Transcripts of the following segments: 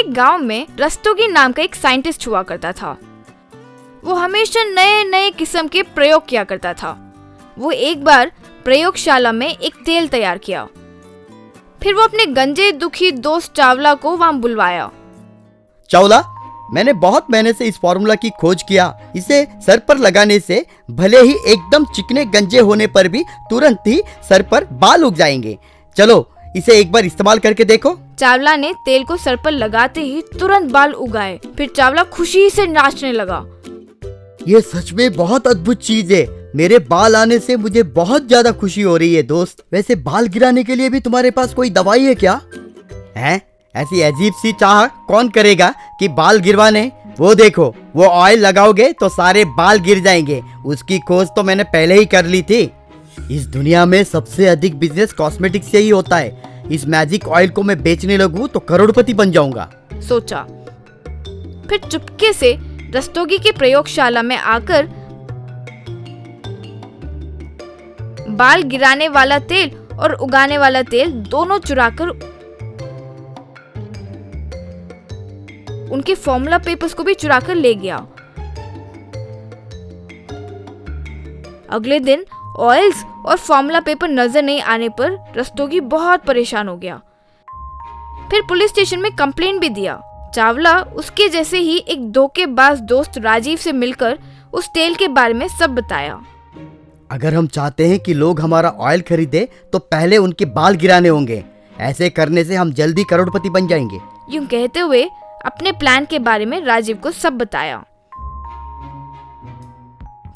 एक गांव में रस्तोगी नाम का एक साइंटिस्ट हुआ करता था। वो हमेशा नए नए किस्म के प्रयोग किया करता था। वो एक बार प्रयोगशाला में एक तेल तैयार किया। फिर वो अपने गंजे दुखी दोस्त चावला को वहां बुलवाया। चावला, मैंने बहुत मेहनत से इस फॉर्मूला की खोज किया। इसे सर पर लगाने से भले ही एकदम चिकने गंजे होने पर भी तुरंत ही सर पर बाल उग जाएंगे। चलो इसे एक बार इस्तेमाल करके देखो। चावला ने तेल को सर पर लगाते ही तुरंत बाल उगाए। फिर चावला खुशी से नाचने लगा। ये सच में बहुत अद्भुत चीज है। मेरे बाल आने से मुझे बहुत ज्यादा खुशी हो रही है दोस्त। वैसे बाल गिराने के लिए भी तुम्हारे पास कोई दवाई है क्या? हैं? ऐसी अजीब सी चाह कौन करेगा कि बाल गिरवाने? वो देखो, वो ऑयल लगाओगे तो सारे बाल गिर जाएंगे। उसकी खोज तो मैंने पहले ही कर ली थी। इस दुनिया में सबसे अधिक बिजनेस कॉस्मेटिक से ही होता है। इस मैजिक ऑयल को मैं बेचने लगूं तो करोड़पति बन जाऊंगा, सोचा। फिर चुपके से रस्तोगी की प्रयोगशाला में आकर बाल गिराने वाला तेल और उगाने वाला तेल दोनों चुराकर उनके फॉर्मूला पेपर्स को भी चुराकर ले गया। अगले दिन ऑयल्स और फॉर्मूला पेपर नजर नहीं आने पर रस्तोगी बहुत परेशान हो गया। फिर पुलिस स्टेशन में कंप्लेंट भी दिया। चावला उसके जैसे ही एक धोखेबाज दोस्त राजीव से मिलकर उस तेल के बारे में सब बताया। अगर हम चाहते हैं कि लोग हमारा ऑयल खरीदे तो पहले उनके बाल गिराने होंगे। ऐसे करने से हम जल्दी करोड़पति बन जाएंगे। यूं कहते हुए अपने प्लान के बारे में राजीव को सब बताया।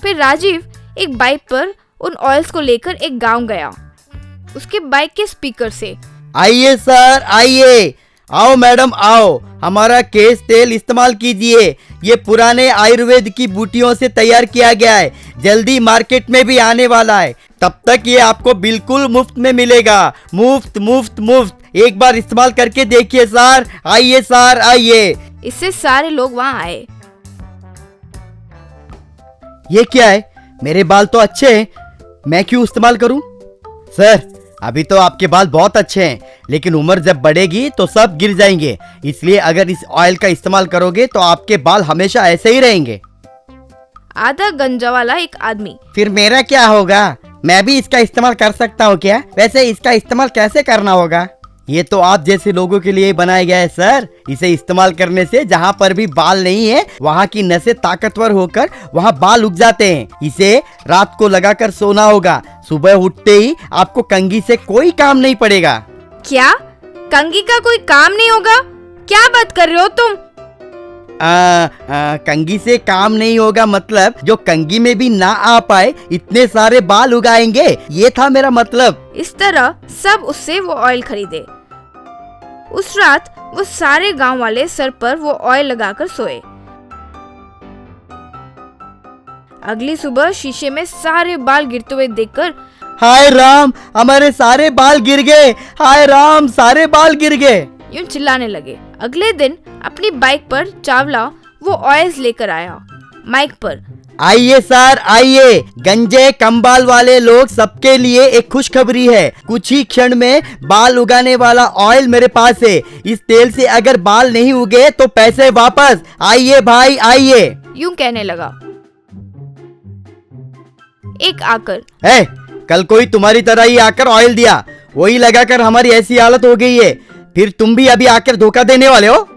फिर राजीव एक बाइक पर उन ऑयल्स को लेकर एक गांव गया। उसके बाइक के स्पीकर से, आइए सर, आइए, आओ मैडम आओ, हमारा केस तेल इस्तेमाल कीजिए। ये पुराने आयुर्वेद की बूटियों से तैयार किया गया है। जल्दी मार्केट में भी आने वाला है। तब तक ये आपको बिल्कुल मुफ्त में मिलेगा। मुफ्त मुफ्त मुफ्त। एक बार इस्तेमाल करके देखिए सर। आइए सर, आइए। इससे सारे लोग वहां आए। ये क्या है? मेरे बाल तो अच्छे हैं, मैं क्यों इस्तेमाल करूं? सर, अभी तो आपके बाल बहुत अच्छे हैं, लेकिन उम्र जब बढ़ेगी तो सब गिर जाएंगे। इसलिए अगर इस ऑयल का इस्तेमाल करोगे तो आपके बाल हमेशा ऐसे ही रहेंगे। आधा गंजा वाला एक आदमी, फिर मेरा क्या होगा? मैं भी इसका इस्तेमाल कर सकता हूँ क्या? वैसे इसका इस्तेमाल कैसे करना होगा? ये तो आप जैसे लोगों के लिए बनाया गया है सर। इसे इस्तेमाल करने से जहाँ पर भी बाल नहीं है वहाँ की नसें ताकतवर होकर वहाँ बाल उग जाते हैं। इसे रात को लगाकर सोना होगा। सुबह उठते ही आपको कंघी से कोई काम नहीं पड़ेगा। क्या? कंघी का कोई काम नहीं होगा? क्या बात कर रहे हो तुम? कंघी से काम नहीं होगा मतलब जो कंघी में भी ना आ पाए इतने सारे बाल उगाएंगे, ये था मेरा मतलब। इस तरह सब उससे वो ऑयल खरीदे। उस रात वो सारे गांव वाले सर पर वो ऑयल लगाकर सोए। अगली सुबह शीशे में सारे बाल गिरते हुए देखकर, हाय राम, हमारे सारे बाल गिर गए। हाय राम, सारे बाल गिर गए, यूं चिल्लाने लगे। अगले दिन अपनी बाइक पर चावला वो ऑयल्स लेकर आया। माइक पर, आइए सर, आइए, गंजे कम बाल वाले लोग सबके लिए एक खुशखबरी है। कुछ ही क्षण में बाल उगाने वाला ऑयल मेरे पास है। इस तेल से अगर बाल नहीं उगे तो पैसे वापस। आइए भाई, आइए। यूं कहने लगा। एक आकर, कल कोई तुम्हारी तरह ही आकर ऑयल दिया, वही लगाकर हमारी ऐसी हालत हो गई है। फिर तुम भी अभी आकर धोखा देने वाले हो?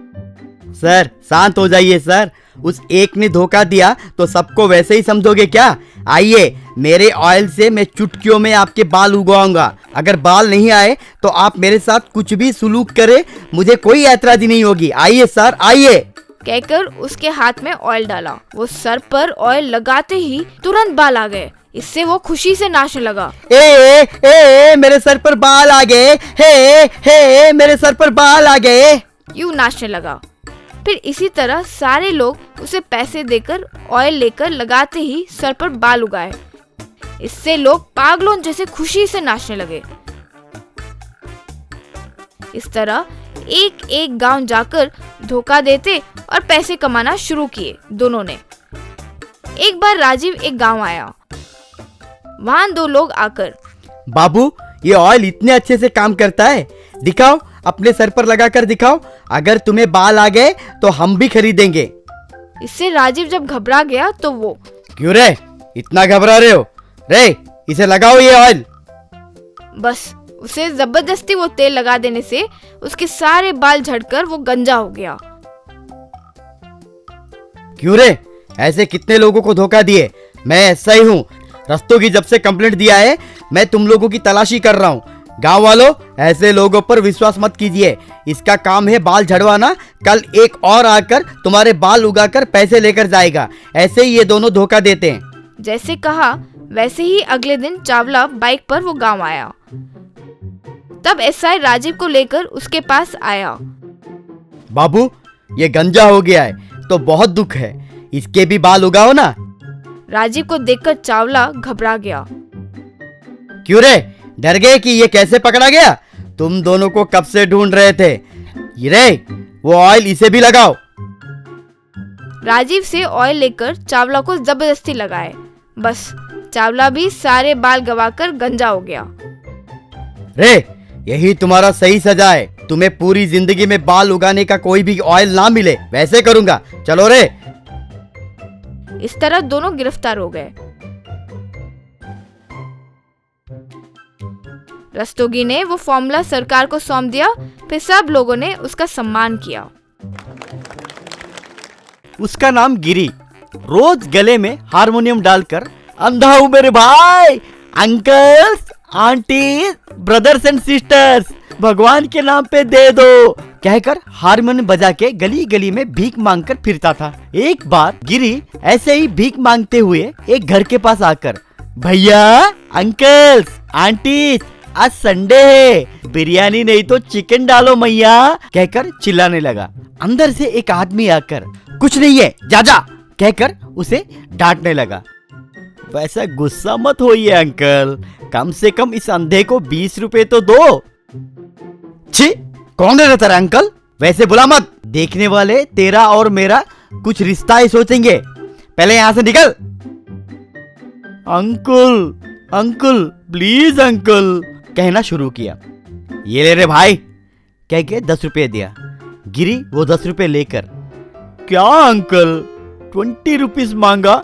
सर शांत हो जाइए सर। उस एक ने धोखा दिया तो सबको वैसे ही समझोगे क्या? आइए, मेरे ऑयल से मैं चुटकियों में आपके बाल उगाऊंगा। अगर बाल नहीं आए तो आप मेरे साथ कुछ भी सुलूक करें, मुझे कोई ऐतराजी नहीं होगी। आइए सर, आइए, कहकर उसके हाथ में ऑयल डाला। वो सर पर ऑयल लगाते ही तुरंत बाल आ गए। इससे वो खुशी से नाचने लगा। मेरे सर पर बाल आ गए। हे मेरे सर पर बाल आ गए, यूं नाचने लगा। फिर इसी तरह सारे लोग उसे पैसे देकर ऑयल लेकर लगाते ही सर पर बाल उगाए। इससे लोग पागलों जैसे खुशी से नाचने लगे। इस तरह एक एक गांव जाकर धोखा देते और पैसे कमाना शुरू किए दोनों ने। एक बार राजीव एक गांव आया। वहां दो लोग आकर, बाबू, ये ऑयल इतने अच्छे से काम करता है, दिखाओ अपने सर पर लगा कर दिखाओ, अगर तुम्हें बाल आ गए तो हम भी खरीदेंगे। इससे राजीव जब घबरा गया तो वो, क्यों रे इतना घबरा रहे हो? रे इसे लगाओ ये ऑयल। बस उसे जबरदस्ती वो तेल लगा देने से उसके सारे बाल झड़कर वो गंजा हो गया। क्यों रे, ऐसे कितने लोगों को धोखा दिए? मैं ऐसा ही हूँ। रस्तोगी जब से कंप्लेंट दिया है मैं तुम लोगों की तलाशी कर रहा हूँ। गांव वालों, ऐसे लोगों पर विश्वास मत कीजिए। इसका काम है बाल झड़वाना। कल एक और आकर तुम्हारे बाल उगाकर पैसे लेकर जाएगा। ऐसे ही ये दोनों धोखा देते हैं। जैसे कहा वैसे ही अगले दिन चावला बाइक पर वो गांव आया। तब एसआई राजीव को लेकर उसके पास आया। बाबू, ये गंजा हो गया है तो बहुत दुख है, इसके भी बाल उगाओ ना। राजीव को देखकर चावला घबरा गया। क्यों रे, डर गए कि ये कैसे पकड़ा गया? तुम दोनों को कब से ढूंढ रहे थे। ये रे, वो ऑयल इसे भी लगाओ। राजीव से ऑयल लेकर चावला को जबरदस्ती लगाए। बस चावला भी सारे बाल गवाकर गंजा हो गया। रे, यही तुम्हारा सही सजा है। तुम्हें पूरी जिंदगी में बाल उगाने का कोई भी ऑयल ना मिले, वैसे करूंगा। चलो रे। इस तरह दोनों गिरफ्तार हो गए। रस्तोगी ने वो फॉर्मूला सरकार को सौंप दिया। फिर सब लोगों ने उसका सम्मान किया। उसका नाम गिरी। रोज गले में हारमोनियम डालकर, अंधा हूं मेरे भाई, uncles, aunty, brothers and sisters, भगवान के नाम पे दे दो, कहकर हारमोनियम बजा के गली गली में भीख मांगकर फिरता था। एक बार गिरी ऐसे ही भीख मांगते हुए एक घर के पास आकर, भैया, अंकल्स, आंटी, आज संडे है, बिरयानी नहीं तो चिकन डालो मैया, कहकर चिल्लाने लगा। अंदर से एक आदमी आकर, कुछ नहीं है, जा जा, कहकर उसे डांटने लगा। वैसा गुस्सा मत होइए अंकल, कम से कम इस अंधे को 20 रुपए तो दो। छी, कौन है तेरा अंकल? वैसे बुला मत, देखने वाले तेरा और मेरा कुछ रिश्ता ही सोचेंगे। पहले यहाँ से निकल। अंकल, अंकल, प्लीज अंकल, कहना शुरू किया। ये ले रे भाई, कह के 10 रुपए दिया। गिरी वो 10 रुपए लेकर, क्या अंकल, 20 रुपीज मांगा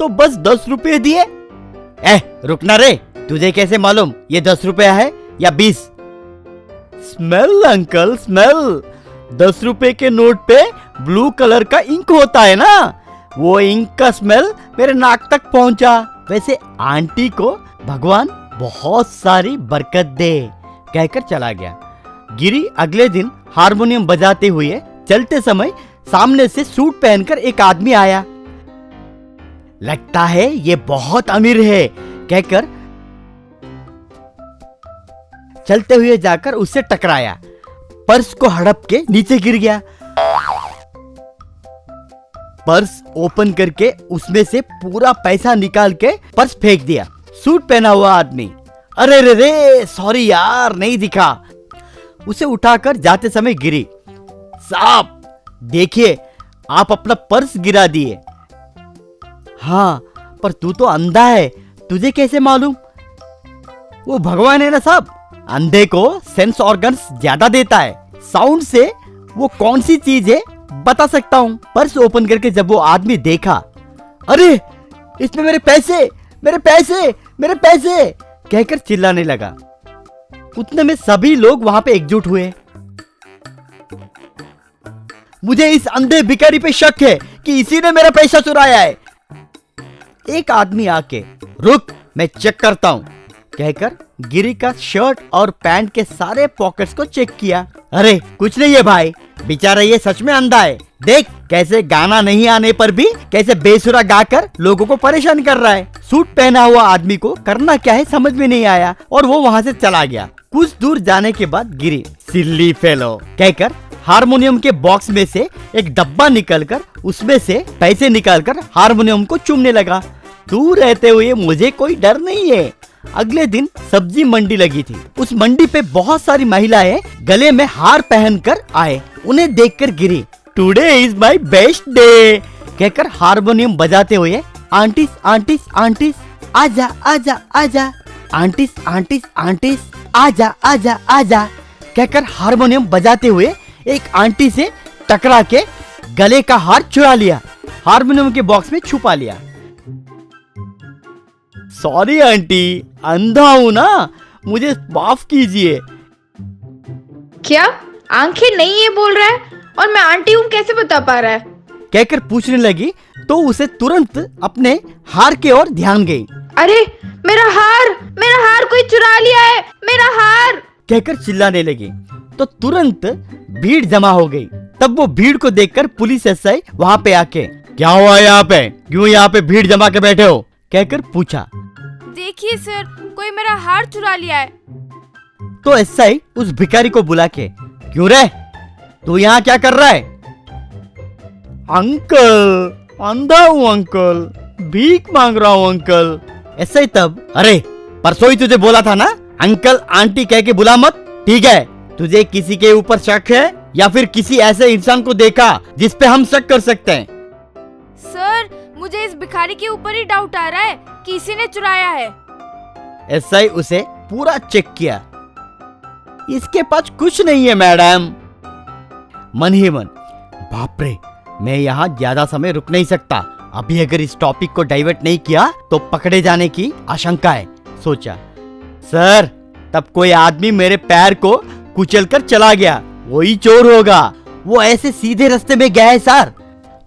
तो बस 10 रुपए दिए? रुकना रे, तुझे कैसे मालूम ये 10 रुपया है या 20? Smell uncle, smell. 10 रुपए के नोट पे ब्लू कलर का इंक होता है ना, वो इंक का स्मेल मेरे नाक तक पहुंचा। वैसे आंटी को भगवान बहुत सारी बरकत दे, कहकर चला गया। गिरी अगले दिन हारमोनियम बजाते हुए चलते समय सामने से सूट पहनकर एक आदमी आया। लगता है ये बहुत अमीर है, कहकर चलते हुए जाकर उससे टकराया। पर्स को हड़प के नीचे गिर गया। पर्स ओपन करके उसमें से पूरा पैसा निकाल के पर्स फेंक दिया। सूट पहना हुआ आदमी, अरे रे रे, सॉरी यार, नहीं दिखा। उसे उठाकर जाते समय गिरी, साहब देखिए, आप अपना पर्स गिरा दिए। हाँ, पर तू तो अंधा है, तुझे कैसे मालूम? वो भगवान है ना साहब, अंधे को सेंस ऑर्गन्स ज्यादा देता है, साउंड से वो कौन सी चीज है बता सकता हूँ। पर्स ओपन करके जब वो आदमी देखा, अरे इसमें मेरे पैसे, मेरे पैसे, मेरे पैसे, कहकर चिल्लाने लगा। उतने में सभी लोग वहां पे एकजुट हुए। मुझे इस अंधे भिखारी पे शक है कि इसी ने मेरा पैसा चुराया है। एक आदमी आके, रुक मैं चेक करता हूँ, कहकर गिरी का शर्ट और पैंट के सारे पॉकेट्स को चेक किया। अरे कुछ नहीं है भाई, बेचारा ये सच में अंधा है। देख कैसे गाना नहीं आने पर भी कैसे बेसुरा गाकर लोगों को परेशान कर रहा है। सूट पहना हुआ आदमी को करना क्या है समझ में नहीं आया और वो वहाँ से चला गया। कुछ दूर जाने के बाद गिरी, सिल्ली फेलो, कहकर हारमोनियम के बॉक्स में से एक डब्बा निकलकर उसमें से पैसे निकालकर हारमोनियम को चूमने लगा। दूर रहते हुए मुझे कोई डर नहीं है। अगले दिन सब्जी मंडी लगी थी। उस मंडी पे बहुत सारी महिलाएं गले में हार पहनकर आए। उन्हें देखकर गिरी, today is my best day, कहकर हारमोनियम बजाते हुए, आंटीस आंटीस आंटीस, आजा आजा आजा, आंटीस आंटीस आंटीस, आजा आजा आजा, कहकर हारमोनियम बजाते हुए एक आंटी से टकरा के गले का हार चुरा लिया, हारमोनियम के बॉक्स में छुपा लिया। सॉरी आंटी, अंधा हूं ना, मुझे माफ कीजिए। क्या आंखें नहीं ये बोल रहा है और मैं आंटी हूँ कैसे बता पा रहा है? कहकर पूछने लगी तो उसे तुरंत अपने हार की ओर ध्यान गई। अरे मेरा हार कोई चुरा लिया है, मेरा हार! कहकर चिल्लाने लगी तो तुरंत भीड़ जमा हो गई। तब वो भीड़ को देखकर पुलिस एसआई वहाँ पे आके, क्या हुआ यहाँ पे, क्यों यहाँ पे भीड़ जमा के बैठे हो, कहकर पूछा। देखिए सर, कोई मेरा हार चुरा लिया है। तो एसआई उस भिखारी को बुला के, क्यों रे, तू यहाँ क्या कर रहा है? अंकल, अंधा हूँ अंकल, भीख मांग रहा हूँ अंकल। एसआई तब, अरे परसों ही तुझे बोला था ना अंकल आंटी कह के बुला मत। ठीक है, तुझे किसी के ऊपर शक है या फिर किसी ऐसे इंसान को देखा जिस पे हम शक कर सकते हैं? सर, मुझे इस भिखारी के ऊपर ही डाउट आ रहा है कि इसी ने चुराया है। एसआई उसे पूरा चेक किया, इसके पास कुछ नहीं है मैडम। मन ही मन, बाप रे, मैं यहाँ ज्यादा समय रुक नहीं सकता, अभी अगर इस टॉपिक को डाइवर्ट नहीं किया तो पकड़े जाने की आशंका है, सोचा। सर, तब कोई आदमी मेरे पैर को कुचलकर चला गया, वही चोर होगा, वो ऐसे सीधे रास्ते में गया है सर।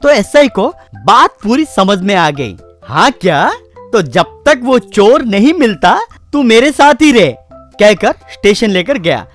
तो एसआई को बात पूरी समझ में आ गई। हाँ क्या, तो जब तक वो चोर नहीं मिलता तू मेरे साथ ही रहे, कहकर स्टेशन लेकर गया।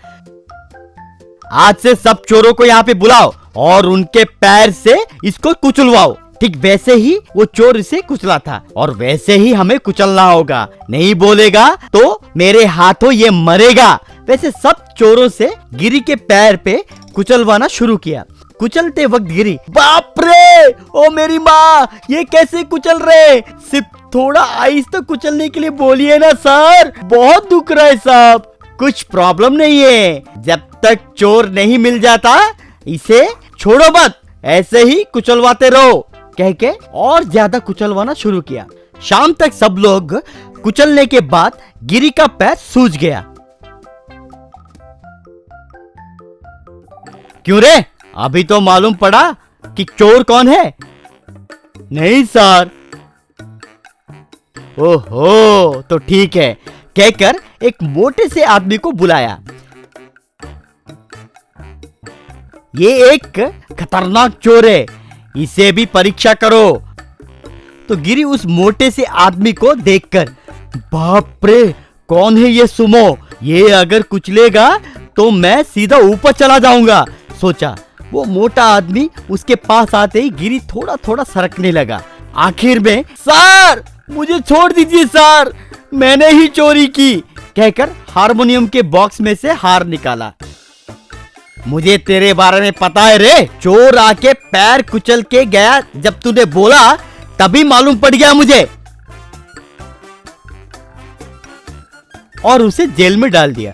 आज से सब चोरों को यहाँ पे बुलाओ और उनके पैर से इसको कुचलवाओ। ठीक वैसे ही वो चोर इसे कुचला था और वैसे ही हमें कुचलना होगा, नहीं बोलेगा तो मेरे हाथों ये मरेगा। वैसे सब चोरों से गिरी के पैर पे कुचलवाना शुरू किया। कुचलते वक्त गिरी, बाप रे, ओ मेरी माँ, ये कैसे कुचल रहे, सिर्फ थोड़ा आइस तो कुचलने के लिए बोलिए ना सर, बहुत दुख रहा है साहब। कुछ प्रॉब्लम नहीं है, जब तक चोर नहीं मिल जाता इसे छोड़ो मत, ऐसे ही कुचलवाते रहो, कह के और ज्यादा कुचलवाना शुरू किया। शाम तक सब लोग कुचलने के बाद गिरी का पैर सूज गया। क्यों रे, अभी तो मालूम पड़ा कि चोर कौन है? नहीं सर। ओहो, तो ठीक है, कहकर एक मोटे से आदमी को बुलाया। ये एक खतरनाक चोर है, इसे भी परीक्षा करो। तो गिरी उस मोटे से आदमी को देखकर, बाप रे, कौन है ये सुमो, ये अगर कुचलेगा तो मैं सीधा ऊपर चला जाऊंगा, सोचा। वो मोटा आदमी उसके पास आते ही गिरी थोड़ा थोड़ा सरकने लगा। आखिर में, सर मुझे छोड़ दीजिए सर, मैंने ही चोरी की, कहकर हारमोनियम के बॉक्स में से हार निकाला। मुझे तेरे बारे में पता है रे, चोर आके पैर कुचल के गया, जब तूने बोला तभी मालूम पड़ गया मुझे, और उसे जेल में डाल दिया।